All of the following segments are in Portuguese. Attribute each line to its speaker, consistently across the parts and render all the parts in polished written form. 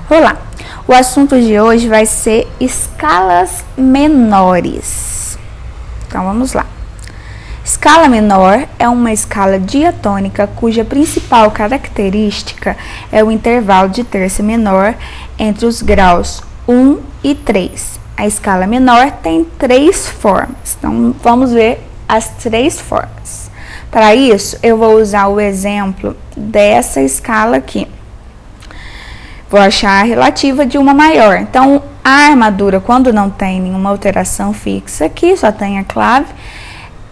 Speaker 1: Vou lá. O assunto de hoje vai ser escalas menores. Então, vamos lá. Escala menor é uma escala diatônica cuja principal característica é o intervalo de terça menor entre os graus 1 e 3. A escala menor tem 3 formas. Então, vamos ver as 3 formas. Para isso, eu vou usar o exemplo dessa escala aqui. Vou achar a relativa de uma maior. Então, a armadura, quando não tem nenhuma alteração fixa aqui, só tem a clave,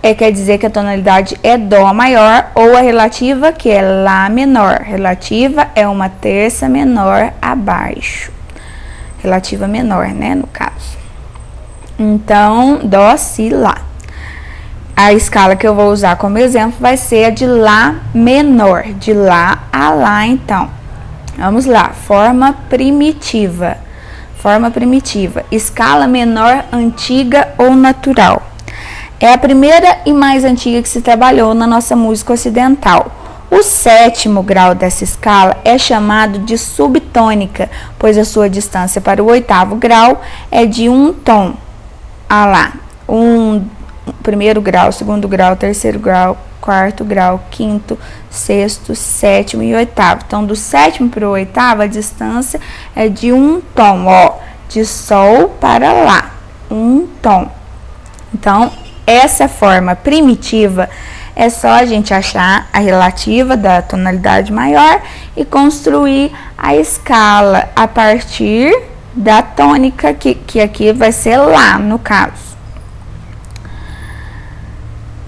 Speaker 1: quer dizer que a tonalidade é Dó maior, ou a relativa, que é Lá menor. Relativa é uma terça menor abaixo. Relativa menor, né, no caso. Então, Dó, Si, Lá. A escala que eu vou usar como exemplo vai ser a de Lá menor. De Lá a Lá, então. Vamos lá, forma primitiva. Forma primitiva, escala menor antiga ou natural. É a primeira e mais antiga que se trabalhou na nossa música ocidental. O 7º grau dessa escala é chamado de subtônica, pois a sua distância para o 8º grau é de 1 tom. Ah lá, 1º grau, 2º grau, 3º grau, 4º grau, 5º, 6º, 7º e 8º. Então, do 7º para o 8º, a distância é de 1 tom, ó, de Sol para Lá, 1 tom. Então, essa forma primitiva é só a gente achar a relativa da tonalidade maior e construir a escala a partir da tônica, que aqui vai ser Lá, no caso.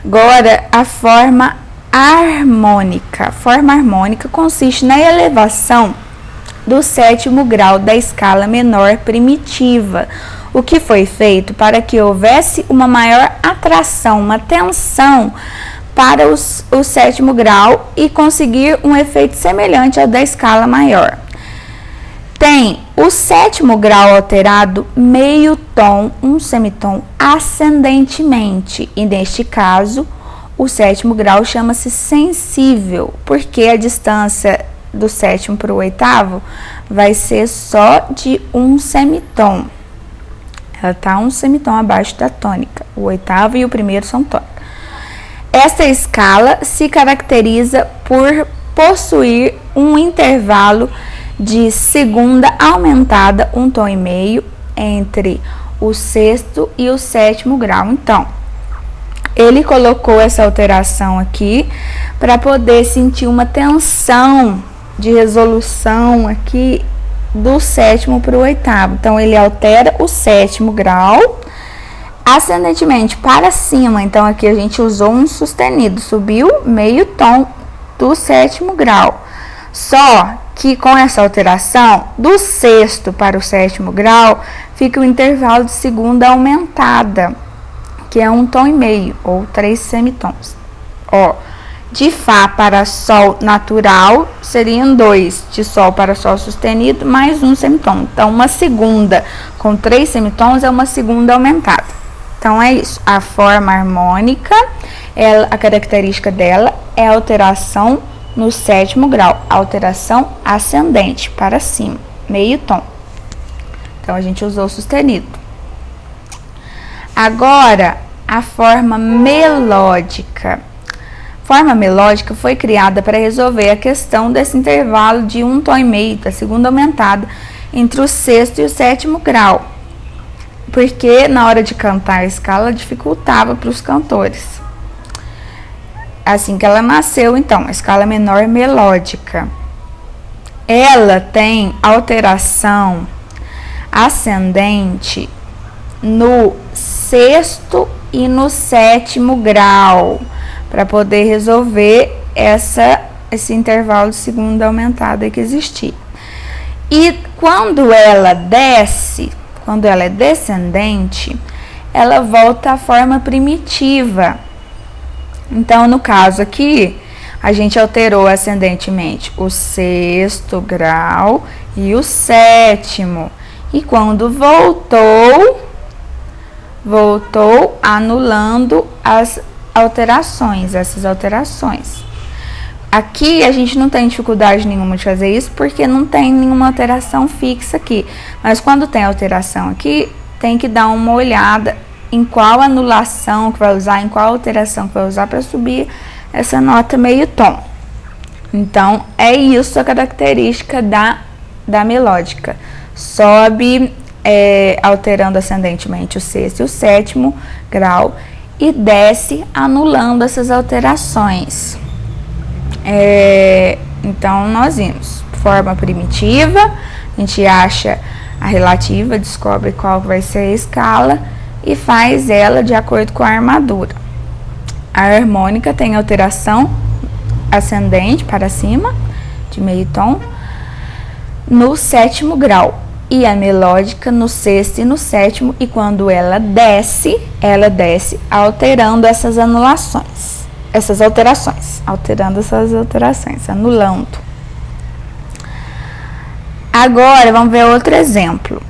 Speaker 1: Agora, a forma harmônica. A forma harmônica consiste na elevação do 7º grau da escala menor primitiva, o que foi feito para que houvesse uma maior atração, uma tensão para o 7º grau e conseguir um efeito semelhante ao da escala maior. Tem o 7º grau alterado meio tom, um semitom ascendentemente, e neste caso o 7º grau chama-se sensível, porque a distância do 7º para o 8º vai ser só de um semitom. Ela está um semitom abaixo da tônica. O 8º e o 1º são tônicos. Esta escala se caracteriza por possuir um intervalo de segunda aumentada, 1 tom e meio, entre o 6º e o 7º grau. Então, ele colocou essa alteração aqui para poder sentir uma tensão de resolução aqui do 7º para o 8º. Então, ele altera o 7º grau ascendentemente para cima. Então, aqui a gente usou um sustenido, subiu meio tom do 7º grau. Só que com essa alteração, do 6º para o 7º grau, fica o intervalo de segunda aumentada, que é 1 tom e meio, ou 3 semitons. Ó, de Fá para Sol natural, seriam 2, de Sol para Sol sustenido, mais 1 semitom. Então, uma segunda com 3 semitons é uma segunda aumentada. Então, é isso. A forma harmônica, a característica dela é a alteração no 7º grau, alteração ascendente para cima, meio tom. Então, a gente usou o sustenido. Agora, a forma melódica. A forma melódica foi criada para resolver a questão desse intervalo de 1 tom e meio, da segunda aumentada, entre o 6º e o 7º grau. Porque na hora de cantar a escala dificultava para os cantores. Assim que ela nasceu, então, a escala menor melódica. Ela tem alteração ascendente no 6º e no 7º grau, para poder resolver esse intervalo de segunda aumentada que existia. E quando ela desce, quando ela é descendente, ela volta à forma primitiva. Então, no caso aqui, a gente alterou ascendentemente o 6º grau e o 7º. E quando voltou anulando essas alterações. Aqui a gente não tem dificuldade nenhuma de fazer isso, porque não tem nenhuma alteração fixa aqui. Mas quando tem alteração aqui, tem que dar uma olhada em qual anulação que vai usar, em qual alteração que vai usar para subir essa nota meio tom. Então, é isso a característica da melódica. Sobe alterando ascendentemente o sexto e o sétimo grau e desce anulando essas alterações. Então, nós vimos forma primitiva, a gente acha a relativa, descobre qual vai ser a escala e faz ela de acordo com a armadura. A harmônica tem alteração ascendente para cima, de meio tom, no sétimo grau, e a melódica no sexto e no sétimo, e quando ela desce alterando essas anulações. Alterando essas alterações, anulando. Agora, vamos ver outro exemplo.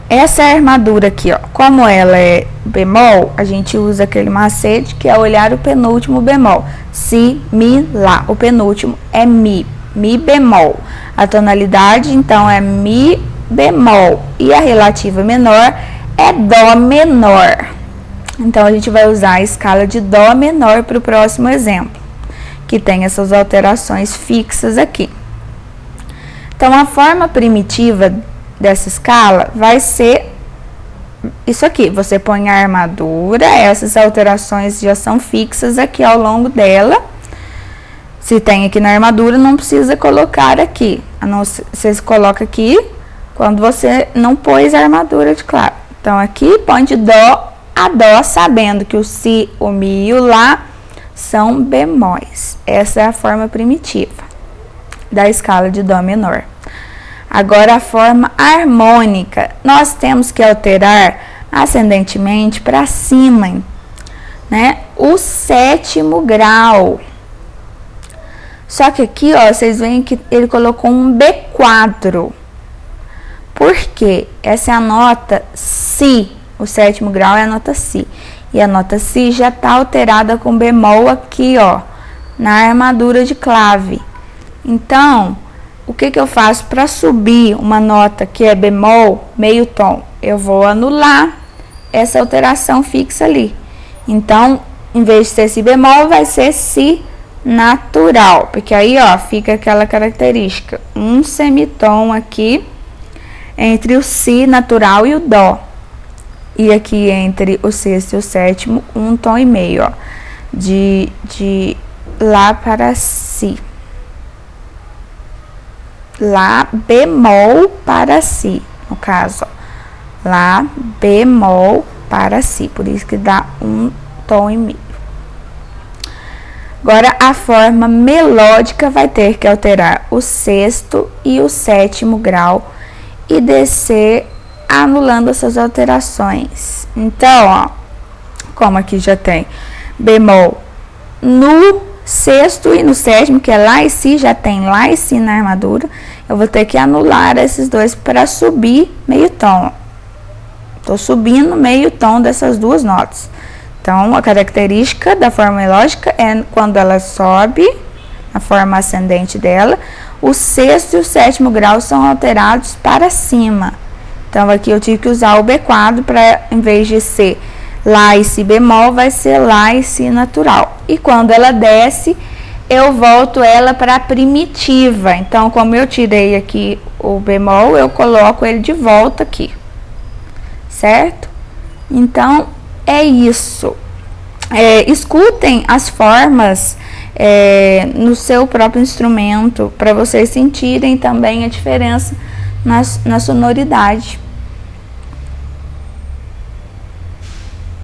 Speaker 1: Essa armadura aqui, ó, como ela é bemol, a gente usa aquele macete que é olhar o penúltimo bemol. Si, mi, lá. O penúltimo é mi bemol. A tonalidade, então, é mi bemol. E a relativa menor é dó menor. Então, a gente vai usar a escala de dó menor para o próximo exemplo, que tem essas alterações fixas aqui. Então, a forma primitiva dessa escala vai ser isso aqui. Você põe a armadura, essas alterações já são fixas aqui ao longo dela. Se tem aqui na armadura, não precisa colocar aqui. A não ser, você coloca aqui quando você não pôs a armadura de clave. Então, aqui põe de dó a dó, sabendo que o si, o mi e o lá são bemóis. Essa é a forma primitiva da escala de dó menor. Agora, a forma harmônica, nós temos que alterar ascendentemente para cima, né? O sétimo grau. Só que aqui, ó, vocês veem que ele colocou um B4. Por quê? Essa é a nota Si. O sétimo grau é a nota Si. E a nota Si já está alterada com bemol aqui, ó, na armadura de clave. Então, o que eu faço para subir uma nota que é bemol, meio tom? Eu vou anular essa alteração fixa ali. Então, em vez de ser Si bemol, vai ser Si natural. Porque aí, ó, fica aquela característica. Um semitom aqui entre o Si natural e o dó. E aqui entre o sexto e o sétimo, um tom e meio, ó, de Lá para Si. Lá bemol para Si, no caso, ó. Lá bemol para Si, por isso que dá um tom e meio. Agora, a forma melódica vai ter que alterar o sexto e o sétimo grau e descer anulando essas alterações. Então, ó, como aqui já tem bemol no sexto e no sétimo, que é Lá e Si, já tem Lá e Si na armadura, eu vou ter que anular esses dois para subir meio tom. Tô subindo meio tom dessas duas notas. Então, a característica da forma melódica é quando ela sobe, a forma ascendente dela, o sexto e o sétimo grau são alterados para cima. Então, aqui eu tive que usar o B4 para, em vez de ser Lá e Si bemol, vai ser Lá e Si natural. E quando ela desce, eu volto ela para a primitiva. Então, como eu tirei aqui o bemol, eu coloco ele de volta aqui. Certo? Então, é isso. Escutem as formas no seu próprio instrumento, para vocês sentirem também a diferença na sonoridade.